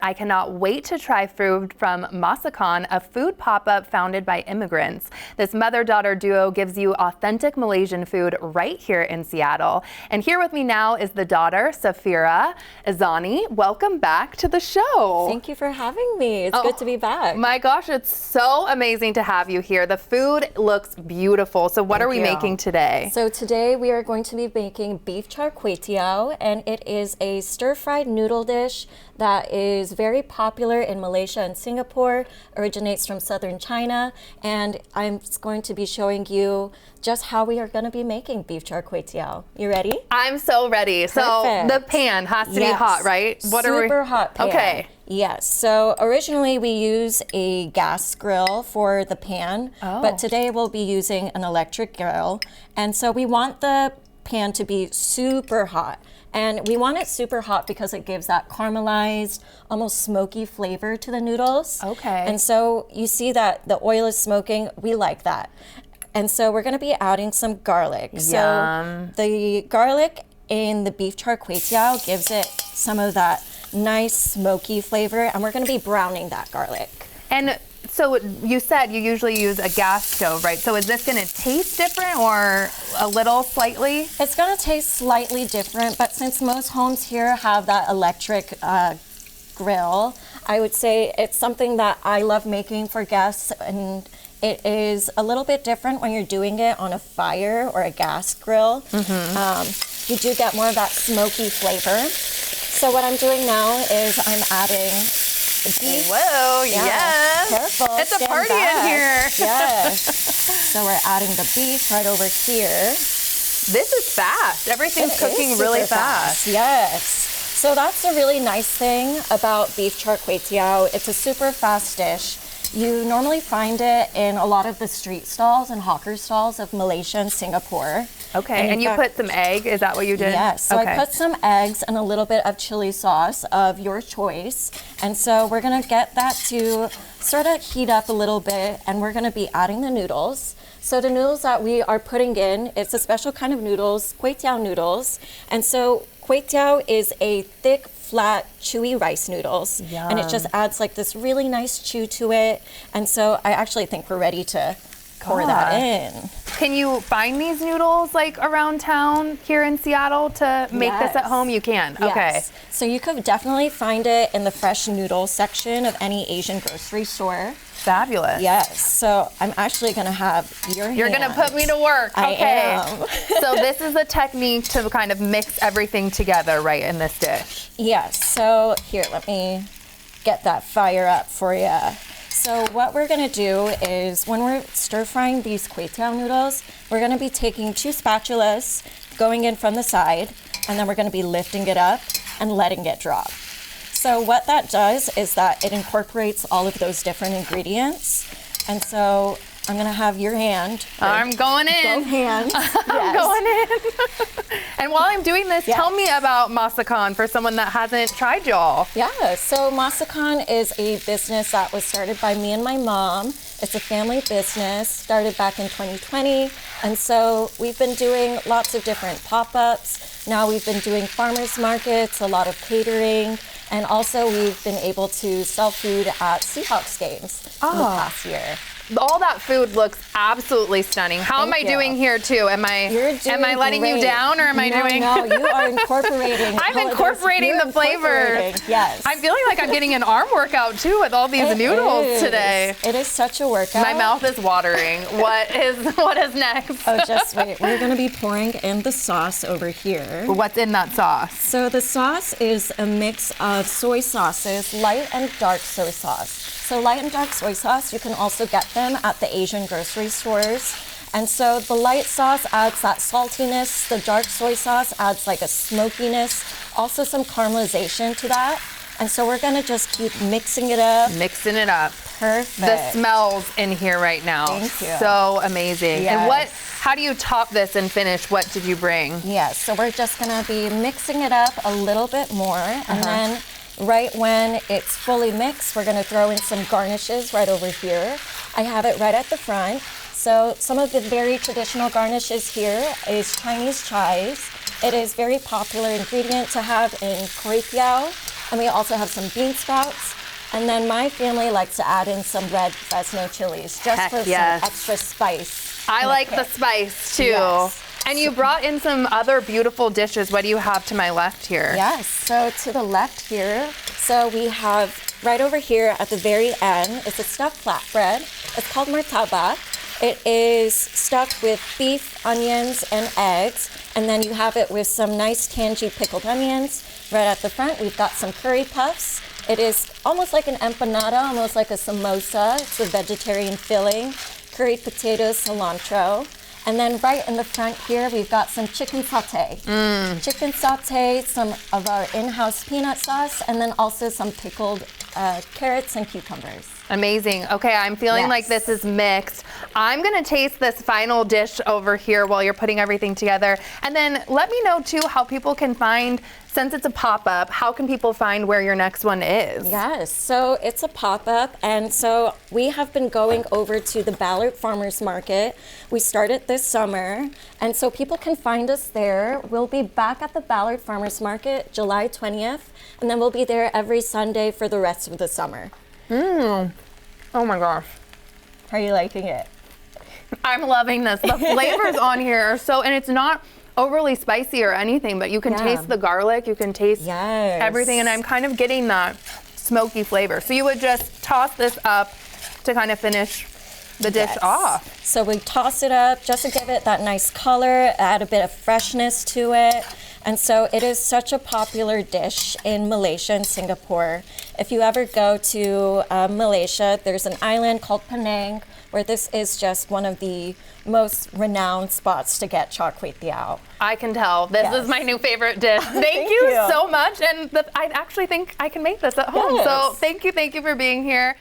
I cannot wait to try food from Masakan, a food pop-up founded by immigrants. This mother-daughter duo gives you authentic Malaysian food right here in Seattle. And here with me now is the daughter, Safira Izani. Welcome back to the show. Thank you for having me. It's good to be back. My gosh, it's so amazing to have you here. The food looks beautiful. So what are we making today? So today we are going to be making beef char kway teow, and it is a stir-fried noodle dish that is very popular in Malaysia and Singapore, originates from southern China, and I'm going to be showing you just how we are going to be making beef char kway teow. You ready? I'm so ready. Perfect. So the pan has to be hot, right? Super hot pan. Okay. Yes, so originally we use a gas grill for the pan, but today we'll be using an electric grill. And so we want the pan to be super hot. And we want it super hot because it gives that caramelized, almost smoky flavor to the noodles. Okay. And so you see that the oil is smoking. We like that. And so we're going to be adding some garlic. Yum. So the garlic in the beef char kway teow gives it some of that nice smoky flavor, and we're going to be browning that garlic. And so you said you usually use a gas stove, right? So is this going to taste different or a little slightly? It's going to taste slightly different, but since most homes here have that electric grill, I would say it's something that I love making for guests, and it is a little bit different when you're doing it on a fire or a gas grill. You do get more of that smoky flavor. So what I'm doing now is I'm adding the beef. Whoa, yes. Careful. It's a party in here. Yes. So we're adding the beef right over here. This is fast. Everything's cooking really fast. Yes. So that's a really nice thing about beef char kway teow. It's a super fast dish. You normally find it in a lot of the street stalls and hawker stalls of Malaysia and Singapore. Okay, and you put some egg, is that what you did? Yes, so okay. I put some eggs and a little bit of chili sauce of your choice. And so we're gonna get that to sort of heat up a little bit, and we're gonna be adding the noodles. So the noodles that we are putting in, it's a special kind of noodles, kway teow noodles. And so kway teow is a thick, flat, chewy rice noodles. Yum. And it just adds like this really nice chew to it. And so I actually think we're ready to pour that in. Can you find these noodles like around town here in Seattle to make this at home? You can, okay. Yes. So you could definitely find it in the fresh noodle section of any Asian grocery store. Fabulous. Yes, so I'm actually gonna have your hand. You're gonna put me to work, okay. I am. So this is a technique to kind of mix everything together right in this dish. Yes, so here, let me get that fire up for you. So what we're gonna do is when we're stir frying these kway teow noodles, we're gonna be taking 2 spatulas, going in from the side, and then we're gonna be lifting it up and letting it drop. So what that does is that it incorporates all of those different ingredients. And so I'm gonna have your hand. I'm going in. Both hands. I'm going in. And while I'm doing this, tell me about Masakan for someone that hasn't tried y'all. Yeah, so Masakan is a business that was started by me and my mom. It's a family business, started back in 2020. And so we've been doing lots of different pop-ups. Now we've been doing farmers markets, a lot of catering, and also we've been able to sell food at Seahawks games in the past year. All that food looks absolutely stunning. How am I doing here too? Am I letting you down, or am I doing? No, you are incorporating. I'm incorporating the flavors. Yes. I'm feeling like I'm getting an arm workout too with all these noodles today. It is such a workout. My mouth is watering. What is next? Oh, just wait. We're gonna be pouring in the sauce over here. What's in that sauce? So the sauce is a mix of soy sauces, light and dark soy sauce. So light and dark soy sauce, you can also get them at the Asian grocery stores. And so the light sauce adds that saltiness, the dark soy sauce adds like a smokiness, also some caramelization to that. And so we're gonna just keep mixing it up. Mixing it up. Perfect. The smells in here right now. Thank you. So amazing. Yes. And how do you top this and finish? What did you bring? Yes, so we're just gonna be mixing it up a little bit more, and then right when it's fully mixed, we're gonna throw in some garnishes right over here. I have it right at the front. So some of the very traditional garnishes here is Chinese chives. It is very popular ingredient to have in kway teow. And we also have some bean sprouts. And then my family likes to add in some red Fresno chilies just for some extra spice. I like the spice too. Yes. And you brought in some other beautiful dishes. What do you have to my left here? Yes, so to the left here, so we have right over here at the very end, it's a stuffed flatbread. It's called martaba. It is stuffed with beef, onions, and eggs. And then you have it with some nice tangy pickled onions. Right at the front, we've got some curry puffs. It is almost like an empanada, almost like a samosa. It's a vegetarian filling, curried potatoes, cilantro. And then right in the front here, we've got some chicken sauté. Chicken sauté, some of our in-house peanut sauce, and then also some pickled carrots and cucumbers. Amazing. Okay, I'm feeling like this is mixed. I'm gonna taste this final dish over here while you're putting everything together. And then let me know too how people can find, since it's a pop-up, how can people find where your next one is? Yes, so it's a pop-up, and so we have been going over to the Ballard Farmers Market. We started this summer, and so people can find us there. We'll be back at the Ballard Farmers Market July 20th, and then we'll be there every Sunday for the rest of the summer. Oh my gosh. Are you liking it? I'm loving this. The flavors on here are so, and it's not overly spicy or anything, but you can taste the garlic, you can taste everything, and I'm kind of getting that smoky flavor. So you would just toss this up to kind of finish the dish off. So we toss it up just to give it that nice color, add a bit of freshness to it. And so it is such a popular dish in Malaysia and Singapore. If you ever go to Malaysia, there's an island called Penang where this is just one of the most renowned spots to get char kway teow. I can tell. This is my new favorite dish. Thank you so much. And I actually think I can make this at home. So thank you for being here.